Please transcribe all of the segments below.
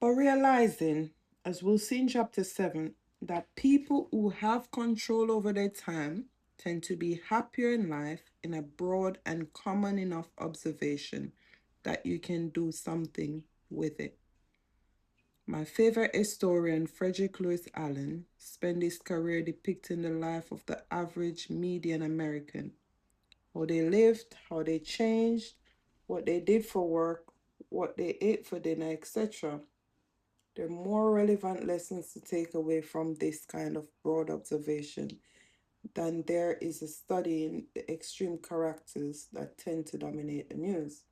But realizing, as we'll see in chapter 7, that people who have control over their time tend to be happier in life in a broad and common enough observation that you can do something with it. My favorite historian, Frederick Lewis Allen, spent his career depicting the life of the average median American, how they lived, how they changed, what they did for work, what they ate for dinner, etc. There are more relevant lessons to take away from this kind of broad observation than there is a studying the extreme characters that tend to dominate the news.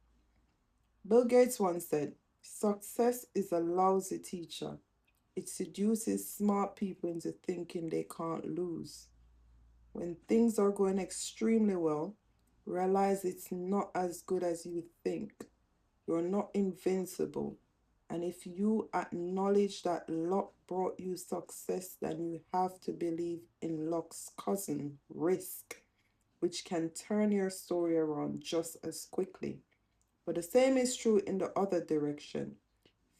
Bill Gates once said, "Success is a lousy teacher. It seduces smart people into thinking they can't lose." When things are going extremely well, realize it's not as good as you think. You're not invincible. And if you acknowledge that luck brought you success, then you have to believe in luck's cousin, risk, which can turn your story around just as quickly. But the same is true in the other direction.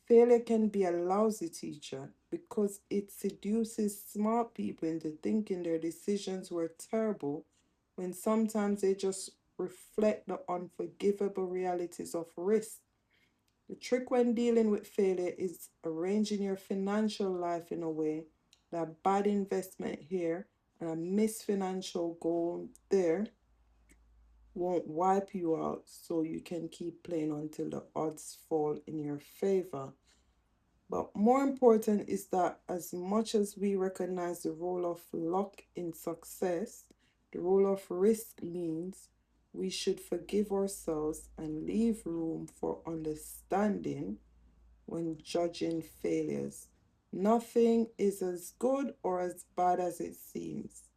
Failure can be a lousy teacher because it seduces smart people into thinking their decisions were terrible when sometimes they just reflect the unforgivable realities of risk. The trick when dealing with failure is arranging your financial life in a way that a bad investment here and a missed financial goal there won't wipe you out so you can keep playing until the odds fall in your favor. But more important is that as much as we recognize the role of luck in success, the role of risk means we should forgive ourselves and leave room for understanding when judging failures. Nothing is as good or as bad as it seems.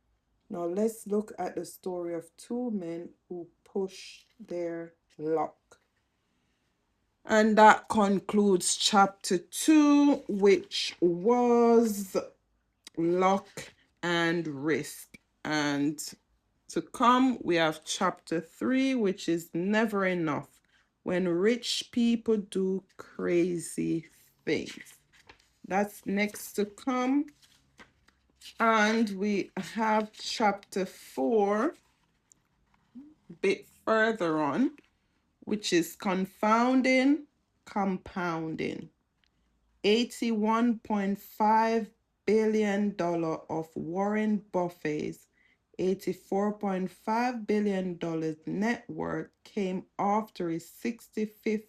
Now let's look at the story of two men who push their luck. And that concludes chapter 2, which was luck and risk. And to come, we have chapter 3, which is never enough, when rich people do crazy things. That's next to come. And we have chapter 4, a bit further on, which is confounding, compounding. $81.5 billion of Warren Buffett's $84.5 billion net worth came after his 65th